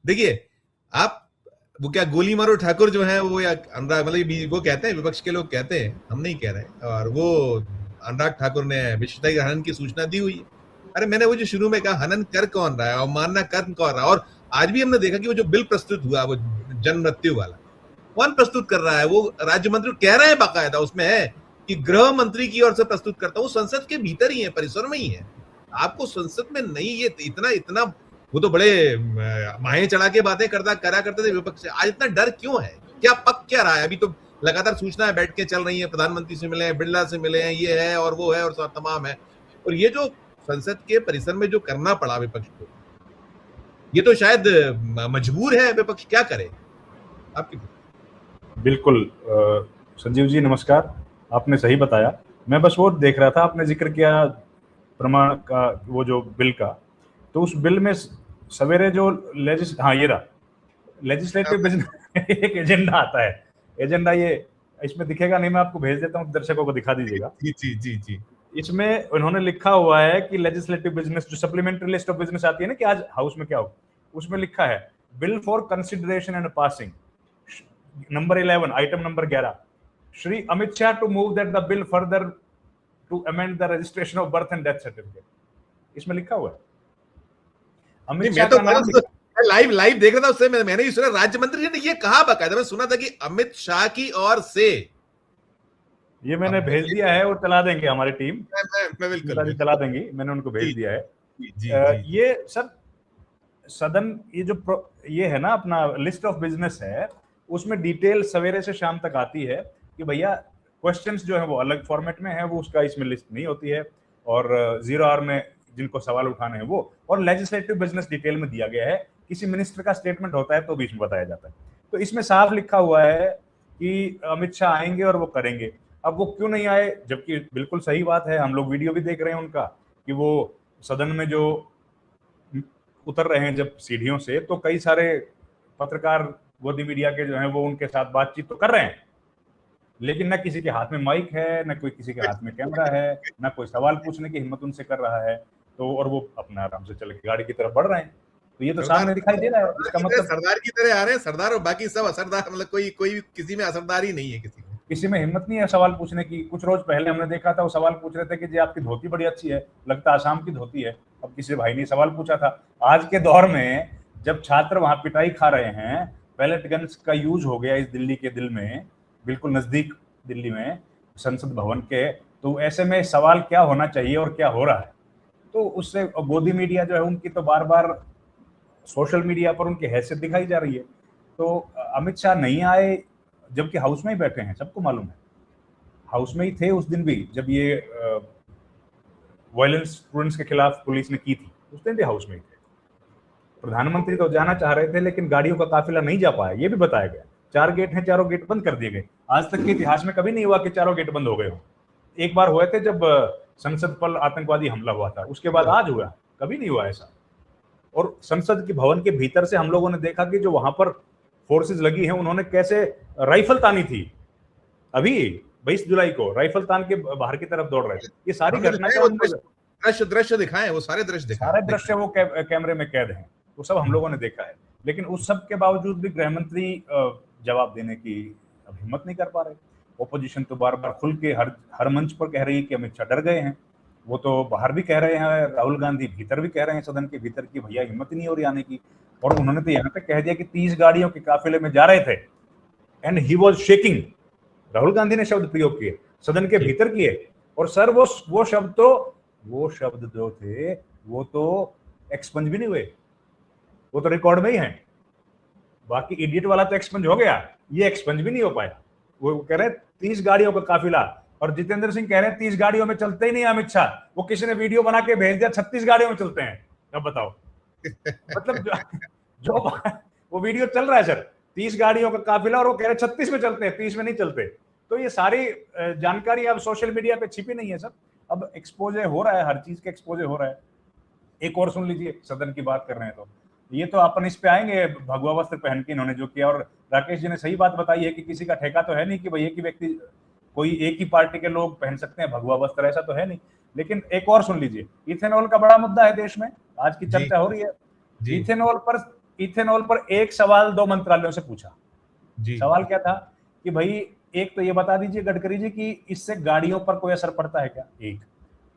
देखिए, आप वो क्या गोली मारो ठाकुर जो है वो, या अनुराग, मतलब वो कहते हैं, विपक्ष के लोग कहते हैं, हम नहीं कह रहे, और वो अनुराग ठाकुर ने विश्वविद्यालय के हनन की सूचना दी हुई है। अरे मैंने वो जो शुरू में कहा, हनन कर कौन रहा है और मानना कर कौन रहा है। और आज भी हमने देखा कि वो जो बिल प्रस्तुत हुआ, वो जन मृत्यु वाला, कौन प्रस्तुत कर रहा है? वो राज्य मंत्री कह रहे हैं, बाकायदा उसमें है कि गृह मंत्री की ओर से प्रस्तुत करता हूं। संसद के भीतर ही है, परिसर में ही है। आपको संसद में नहीं, ये इतना इतना, वो तो बड़े माहे चढ़ा के बातें करा करते थे विपक्ष से। आज इतना डर क्यों है? क्या पक क्या रहा है? अभी तो लगातार सूचनाएं बैठ के चल रही है, प्रधानमंत्री से मिले हैं, बिरला से मिले हैं, ये है और वो है और तमाम है। और ये जो संसद के परिसर में जो करना पड़ा विपक्ष को, ये तो शायद मजबूर है विपक्ष, क्या करे आपकी? बिल्कुल संजीव जी नमस्कार, आपने सही बताया। मैं बस वो देख रहा था, आपने जिक्र किया प्रमाण का, वो जो बिल का, तो उस बिल में सवेरे जो ये रहा लेजिस्लेटिव बिजनेस एक एजेंडा आता है। एजेंडा ये इसमें दिखेगा नहीं, मैं आपको भेज देता हूँ, दर्शकों को दिखा दीजिएगा। जी जी जी जी। इसमें उन्होंने लिखा हुआ है कि लेजिस्लेटिव बिजनेस, जो सप्लीमेंट्री लिस्ट ऑफ बिजनेस आती है ना कि आज हाउस में क्या हो, उसमें लिखा है bill for consideration and passing, number 11, item number 11, Shri Amit Shah to move that the bill further to amend the registration of birth and death certificate. इसमें लिखा हुआ है अमित शाह का नाम। लाइव देख रहा था, उससे मैंने ही सुना राज्य मंत्री ने ये कहा, बकायदा मैं सुना था कि अमित शाह की ओर से। ये मैंने भेज दिया है, और चला देंगे हमारी टीम, मैं बिल्कुल चला देंगी, मैंने उनको भेज दिया है। जी। ये सब सदन, ये जो ये है ना अपना लिस्ट ऑफ बिजनेस है, उसमें डिटेल सवेरे से शाम तक आती है कि भैया क्वेश्चंस जो है वो अलग फॉर्मेट में है, वो उसका इसमें लिस्ट नहीं होती है, और 0 आवर में जिनको सवाल उठाने हैं वो, और लेजिस्लेटिव बिजनेस डिटेल में दिया गया है। किसी मिनिस्टर का स्टेटमेंट होता है तो बीच में बताया जाता है। तो इसमें साफ लिखा हुआ है कि अमित शाह आएंगे और वो करेंगे। अब वो क्यों नहीं आए, जबकि बिल्कुल सही बात है, हम लोग वीडियो भी देख रहे हैं उनका कि वो सदन में जो उतर रहे हैं जब सीढ़ियों से, तो कई सारे पत्रकार गोदी मीडिया के जो हैं वो उनके साथ बातचीत तो कर रहे हैं, लेकिन न किसी के हाथ में माइक है, न कोई किसी के हाथ में कैमरा है, न कोई सवाल पूछने की हिम्मत उनसे कर रहा है। तो और वो अपना आराम से चल के गाड़ी की तरफ बढ़ रहे हैं। तो ये तो सामने दिखाई दे रहा है। इसका मतलब सरदार की तरह आ रहे हैं, सरदार, और बाकी सब असरदार, मतलब कोई किसी में असरदार ही नहीं है, किसी में हिम्मत नहीं है सवाल पूछने की। कुछ रोज पहले हमने देखा था, वो सवाल पूछ रहे थे कि जी आपकी धोती बड़ी अच्छी है, लगता आसाम की धोती है। अब किसी भाई ने सवाल पूछा था। आज के दौर में जब छात्र वहां पिटाई खा रहे हैं, पैलेट गन्स का यूज हो गया इस दिल्ली के दिल में, बिल्कुल नजदीक दिल्ली में संसद भवन के, तो ऐसे में सवाल क्या होना चाहिए और क्या हो रहा है। तो उससे गोदी मीडिया जो है उनकी तो बार बार सोशल मीडिया पर उनकी हैसियत दिखाई जा रही है। तो अमित शाह नहीं आए, जबकि हाउस में ही बैठे हैं, सबको मालूम है, हाउस में ही थे उस दिन भी जब ये वायलेंस स्टूडेंट्स के खिलाफ पुलिस ने की थी, उस दिन भी हाउस में ही थे। प्रधानमंत्री तो जाना चाह रहे थे, लेकिन गाड़ियों का काफिला नहीं जा पाया, ये भी बताया गया। 4 गेट हैं, चारों गेट बंद कर दिए गए। आज तक के इतिहास में कभी नहीं हुआ कि चारों गेट बंद हो गए हो। एक बार हुए थे जब संसद पर आतंकवादी हमला हुआ था, उसके बाद आज हुआ, कभी नहीं हुआ ऐसा। और संसद के भवन के भीतर से हम लोगों ने देखा कि जो वहां पर फोर्सेस लगी हैं, उन्होंने कैसे राइफल तानी थी। अभी 20 जुलाई को राइफल तान के बाहर की तरफ दौड़ रहे थे। ये सारी घटनाएं, दृश्य दिखाए, वो सारे दृश्य सारे दृश्य वो कैमरे में कैद हैं, वो सब हम लोगों ने देखा है। लेकिन उस सब के बावजूद भी गृह मंत्री जवाब देने की अब हिम्मत नहीं कर पा रहे। ओपोजिशन तो बार बार खुल के हर मंच पर कह रही है कि अमित शाह डर गए हैं। वो तो बाहर भी कह रहे हैं, राहुल गांधी भीतर भी कह रहे हैं सदन के भीतर की भैया हिम्मत ही नहीं हो रही आने की। और उन्होंने तो यहाँ तक कह दिया कि 30 गाड़ियों के काफिले में जा रहे थे and he was shaking. Rahul Gandhi ने शब्द प्रयोग किए, सदन के भीतर किए। और सर वो शब्द जो थे वो तो एक्सपंज भी नहीं हुए, वो तो रिकॉर्ड में ही हैं। बाकी इडियट वाला तो एक्सपंज हो गया, ये एक्सपंज भी नहीं हो पाया। वो कह रहे 30 गाड़ियों का काफिला, और जितेंद्र सिंह कह रहे हैं 30 गाड़ियों में चलते ही नहीं अमित शाह। वो किसी ने वीडियो बना के भेज दिया 36 गाड़ियों में चलते हैं। अब बताओ मतलब जो वो वीडियो चल रहा है सर, 30 गाड़ियों का काफिला, और वो कह रहे 36 में चलते हैं, 30 में नहीं चलते। तो ये सारी जानकारी अब सोशल मीडिया पे छिपी नहीं है सर। अब एक्सपोजे हो रहा है, हर चीज के एक्सपोजे हो रहा है। एक और सुन लीजिए, सदन की बात कर रहे हैं तो ये तो अपन इस पे आएंगे, भगवा वस्त्र पहन के इन्होंने जो किया। और राकेश जी ने सही बात बताई है कि किसी का ठेका तो है नहीं कि भाई एक ही व्यक्ति, कोई एक ही पार्टी के लोग पहन सकते हैं भगवा वस्त्र, ऐसा तो है नहीं। लेकिन एक और सुन लीजिए, इथेनॉल का बड़ा मुद्दा है देश में, आज की चर्चा हो रही है। इथेनॉल पर इथेनॉल पर एक सवाल 2 मंत्रालयों से पूछा जी। सवाल क्या था कि भाई एक तो ये बता दीजिए गडकरी जी कि इससे गाड़ियों पर कोई असर पड़ता है क्या, एक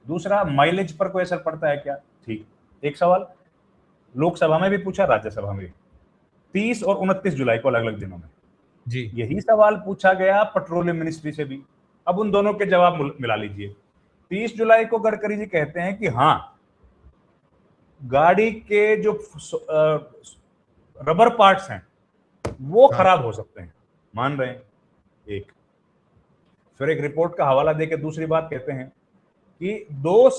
दूसरा माइलेज पर कोई असर पड़ता है क्या, ठीक, एक सवाल लोकसभा में भी पूछा, राज्यसभा में भी 30 और 29 जुलाई को अलग अलग दिनों में जी। यही सवाल पूछा गया पेट्रोलियम मिनिस्ट्री से भी। अब उन दोनों के जवाब मिला लीजिए। 30 जुलाई को गडकरी जी कहते हैं कि हाँ गाड़ी के जो रबर पार्ट्स हैं वो हाँ। खराब हो सकते हैं, मान रहे हैं, एक फिर एक रिपोर्ट का हवाला देकर दूसरी बात कहते हैं कि 2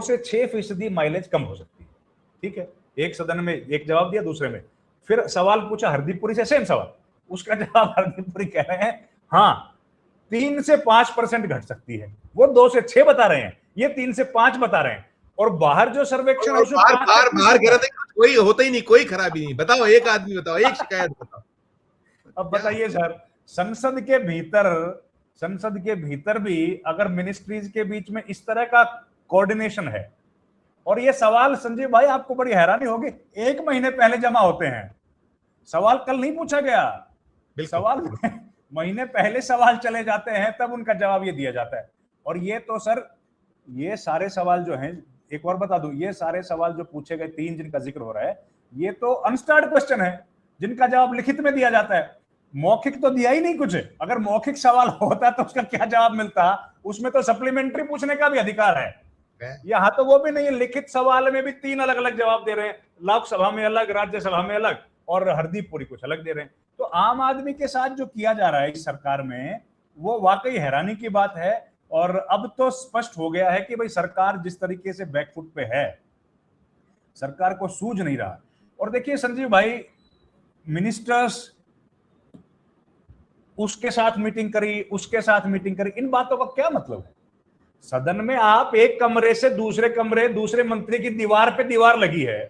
से 6% माइलेज कम हो सकती है, ठीक है। एक सदन में एक जवाब दिया, दूसरे में फिर सवाल पूछा हरदीप पुरी से, सेम सवाल, उसका जवाब हरदीप पुरी कह रहे हैं हाँ 3 से 5% घट सकती है। वो 2 से 6 बता रहे हैं, ये 3 से 5 बता रहे हैं। और बाहर जो सर्वेक्षण है उसमें बाहर कह रहे थे कोई होता ही नहीं, कोई खराबी नहीं। बताओ एक आदमी बताओ, एक शिकायत बताओ। अब बताइए सर, संसद के भीतर भी अगर मिनिस्ट्रीज के बीच में इस तरह का कोऑर्डिनेशन है, और ये सवाल संजीव भाई आपको बड़ी हैरानी होगी 1 महीने पहले जमा होते हैं, सवाल कल नहीं पूछा गया, सवाल महीने पहले सवाल चले जाते हैं, तब उनका जवाब ये दिया जाता है। और ये तो सर ये सारे सवाल जो हैं, एक और बता दूं, ये सारे सवाल जो पूछे गए 3 जिनका जिक्र हो रहा है, ये तो अनस्टार्ड क्वेश्चन है जिनका जवाब लिखित में दिया जाता है, मौखिक तो दिया ही नहीं कुछ। अगर मौखिक सवाल होता तो उसका क्या जवाब मिलता, उसमें तो सप्लीमेंट्री पूछने का भी अधिकार है, यहाँ तो वो भी नहीं है। लिखित सवाल में भी 3 अलग अलग जवाब दे रहे हैं, लोकसभा में अलग, राज्यसभा में अलग, और हरदीप पुरी कुछ अलग दे रहे हैं। तो आम आदमी के साथ जो किया जा रहा है इस सरकार में, वो वाकई हैरानी की बात है। और अब तो स्पष्ट हो गया है कि भाई सरकार जिस तरीके से बैकफुट पे है, सरकार को सूझ नहीं रहा। और देखिए संजीव भाई, मिनिस्टर्स उसके साथ मीटिंग करी, उसके साथ मीटिंग करी, इन बातों का क्या मतलब है? सदन में आप एक कमरे से दूसरे कमरे, दूसरे मंत्री की दीवार पे दीवार लगी है,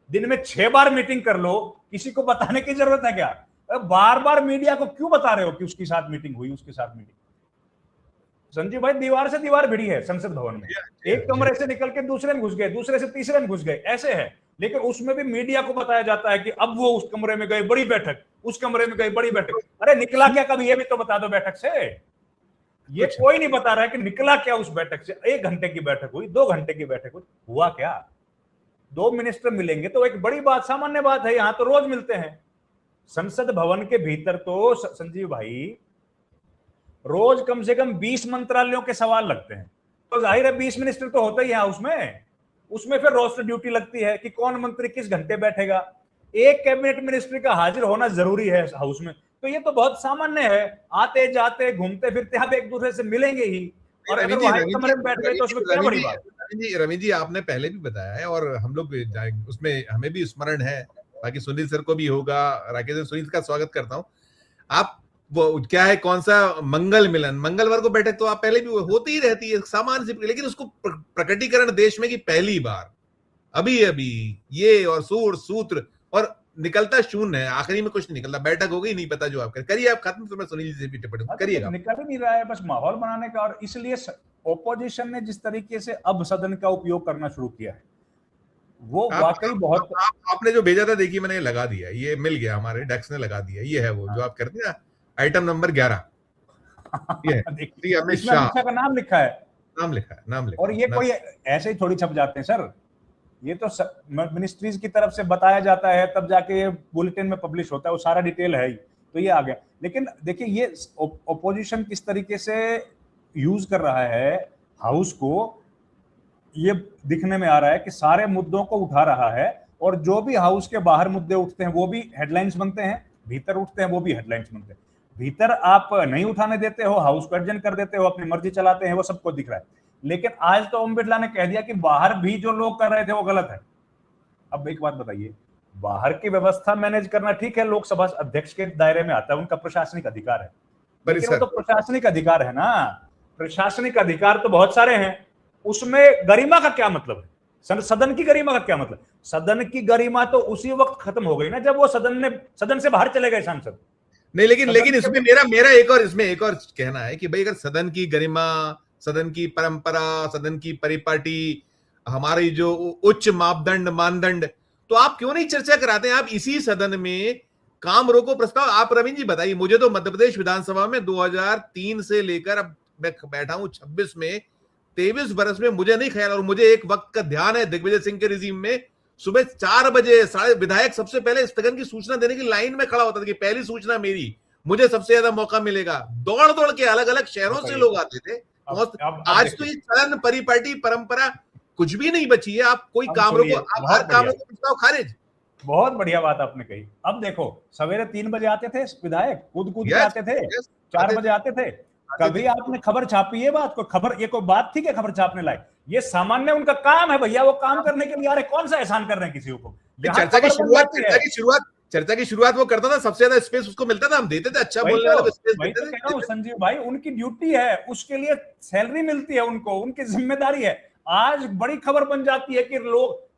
दिन में 6 बार मीटिंग कर लो, किसी को बताने की जरूरत है क्या? बार बार मीडिया को क्यों बता रहे हो कि उसके साथ मीटिंग हुई, उसके साथ मीटिंग? संजीव भाई, दीवार से दीवार भिड़ी है संसद भवन में, एक कमरे से निकल के दूसरे में घुस गए, दूसरे से तीसरे में घुस गए, ऐसे है। लेकिन उसमें भी मीडिया को बताया जाता है कि अब वो उस कमरे में गए, बड़ी बैठक, उस कमरे में गए, बड़ी बैठक। अरे निकला क्या कभी, ये भी तो बता दो बैठक से। ये कोई नहीं बता रहा है कि निकला क्या उस बैठक से। 1 घंटे की बैठक हुई, 2 घंटे की बैठक हुई, हुआ क्या? 2 मिनिस्टर मिलेंगे तो एक बड़ी बात, सामान्य बात है, यहां तो रोज मिलते हैं। संसद भवन के भीतर तो संजीव भाई रोज कम से कम 20 मंत्रालयों के सवाल लगते हैं, तो जाहिर है 20 मिनिस्टर तो होते ही हैं उसमें। उसमें फिर रोस्टर ड्यूटी लगती है कि कौन मंत्री किस घंटे बैठेगा। एक कैबिनेट मिनिस्ट्री का हाजिर होना जरूरी है हाउस में, तो ये तो बहुत सामान्य है। आते जाते घूमते फिरते आप एक दूसरे से मिलेंगे ही, और अगर वहां कमरे में बैठ गए तो उसमें क्या बड़ी बात? रवींद्र जी, आपने पहले भी बताया है और हम लोग उसमें हमें भी स्मरण है, बाकी सुनील सर को भी होगा, राकेश सुनील का स्वागत करता हूँ। आप वो क्या है, कौन सा मंगल मिलन, मंगलवार को बैठक तो आप पहले भी होती ही रहती है सामान्य सी, लेकिन उसको प्रकटीकरण देश में की पहली बार अभी ये और सूत्र और निकलता शून्य है, आखिरी में कुछ नहीं निकलता। बैठक हो गई, नहीं पता जो आप करिए, आप खत्म, तो मैं सुनील जी से भी टिप्पणी करिएगा। निकल ही नहीं रहा है, बस माहौल बनाने का। और इसलिए ओपोजिशन ने जिस तरीके से अब सदन का उपयोग करना शुरू किया है, वो वाकई बहुत। आपने जो भेजा था देखिए, मैंने लगा दिया, ये मिल गया, हमारे डेस्क ने लगा दिया, ये है वो जो आप करते हैं, आइटम नंबर 11, ये अमित शाह का नाम लिखा है, नाम लिखा है। और ये कोई ऐसे ही थोड़ी छप जाते हैं सर, ये तो मिनिस्ट्रीज की तरफ से बताया जाता है, तब जाके बुलेटिन में पब्लिश होता है, वो सारा डिटेल है ही, तो ये आ गया। लेकिन देखिए ये ओपोजिशन किस तरीके से यूज कर रहा है हाउस को, ये दिखने में आ रहा है कि सारे मुद्दों को उठा रहा है, और जो भी हाउस के बाहर मुद्दे उठते हैं वो भी हेडलाइंस बनते हैं, भीतर उठते हैं वो भी हेडलाइंस बनते हैं। भीतर आप नहीं उठाने देते हो, हाउस को एडजन कर देते हो, अपनी मर्जी चलाते हैं, वो सबको दिख रहा है। लेकिन आज तो ओम बिरला ने कह दिया कि बाहर भी जो लोग कर रहे थे वो गलत है। अब एक बात बताइए, बाहर की व्यवस्था मैनेज करना ठीक है, लोकसभा अध्यक्ष के दायरे में आता है, उनका प्रशासनिक अधिकार है, लेकिन वो तो प्रशासनिक अधिकार है ना, प्रशासनिक अधिकार तो बहुत सारे हैं, उसमें गरिमा का क्या मतलब है? सदन की गरिमा का क्या मतलब? सदन की गरिमा तो उसी वक्त खत्म हो गई ना जब वो सदन से बाहर चले गए सांसद। नहीं, लेकिन इसमें मेरा एक और कहना है कि भाई, अगर सदन की गरिमा, सदन की परंपरा, सदन की परिपाटी हमारी जो उच्च मापदंड मानदंड, तो आप क्यों नहीं चर्चा कराते हैं? आप इसी सदन में काम रोको प्रस्ताव, आप रवीन जी बताइए, मुझे तो मध्य प्रदेश विधानसभा में 2003 से लेकर अब मैं बैठा हूं 26 में, 23 बरस में मुझे नहीं ख्याल, और मुझे एक वक्त का ध्यान है दिग्विजय सिंह के रिजीम में सुबह 4 बजे सारे विधायक सबसे पहले स्थगन की सूचना देने की लाइन में खड़ा होता था कि पहली सूचना मेरी, मुझे सबसे ज्यादा मौका मिलेगा। दौड़ दौड़ के अलग अलग शहरों से लोग आते थे। आज तो ये चलन परिपाटी परंपरा कुछ भी नहीं बची है। आप कोई काम रोको, आप हर काम रोको प्रस्ताव खारिज। बहुत बढ़िया बात आपने कही। अब देखो, सवेरे 3 बजे आते थे विधायक, कूद कूद के आते थे, 4 बजे आते थे। कभी आपने खबर छापी है? बात, कोई खबर, ये कोई बात थी क्या खबर छापने लायक? ये सामान्य उनका काम है भैया, वो काम करने के लिए आ रहे, कौन सा एहसान कर रहे हैं किसी को? चर्चा की शुरुआत वो करता था, सबसे ज्यादा स्पेस उसको मिलता था, हम देते थे, अच्छा बोलने वाले को स्पेस देते थे। कह रहा हूं संजीव भाई, उनकी ड्यूटी है, उसके लिए सैलरी मिलती है उनको, उनकी जिम्मेदारी है। आज बड़ी खबर बन जाती है कि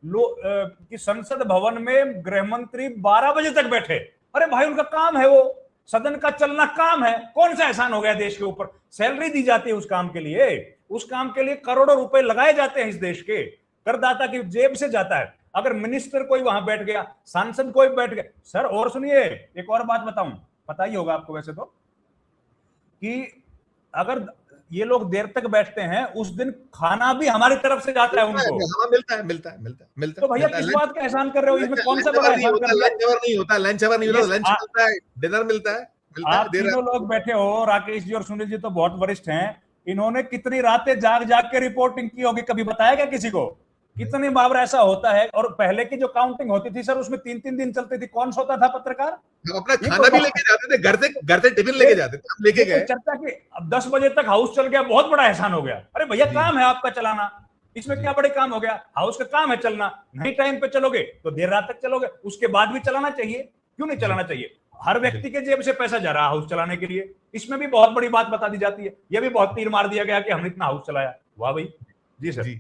कि संसद भवन में गृह मंत्री 12 बजे तक बैठे। अरे भाई, उनका काम है, वो सदन का चलना काम है। कौन सा एहसान हो गया देश के ऊपर? सैलरी दी जाती है उस काम के लिए, उस काम के लिए करोड़ों रुपए लगाए जाते हैं इस देश के करदाता की जेब से जाता है। अगर मिनिस्टर कोई वहां बैठ गया, सांसद कोई बैठ गया, सर और सुनिए, एक और बात बताऊं, पता ही होगा आपको वैसे तो, कि अगर ये लोग देर तक बैठते हैं, उस दिन खाना भी हमारी तरफ से जाता है उनको। मिलता तो भैया किस बात का एहसान कर रहे हो? इसमें कौन सा बड़ा एहसान कर रहे हो? लंच नहीं होता, लंच मिलता है, डिनर मिलता है। आप तीनों लोग बैठे हो, राकेश जी और सुनील जी तो बहुत वरिष्ठ हैं, इन्होंने कितनी रातें जाग जाग के रिपोर्टिंग की होगी, कभी बताया क्या किसी को? कितनी बार ऐसा होता है? और पहले की जो काउंटिंग होती थी सर, उसमें 3-3 दिन चलती थी। कौन सोता था पत्रकार? हम अपना खाना भी लेके जाते थे, घर से टिफिन लेके जाते थे, हम लेके गए। चर्चा की, अब 10 बजे तक हाउस चल गया, बहुत बड़ा एहसान हो गया। अरे भैया, काम है आपका चलाना, इसमें क्या बड़े काम हो गया? हाउस का काम है चलना। नहीं टाइम पे चलोगे तो देर रात तक चलोगे, उसके बाद भी चलाना चाहिए। क्यों नहीं चलाना चाहिए? हर व्यक्ति के जेब से पैसा जा रहा है हाउस चलाने के लिए, इसमें भी बहुत बड़ी बात बता दी जाती है। यह भी बहुत तीर मार दिया गया कि हमने इतना हाउस चलाया। वाह भाई, जी सर।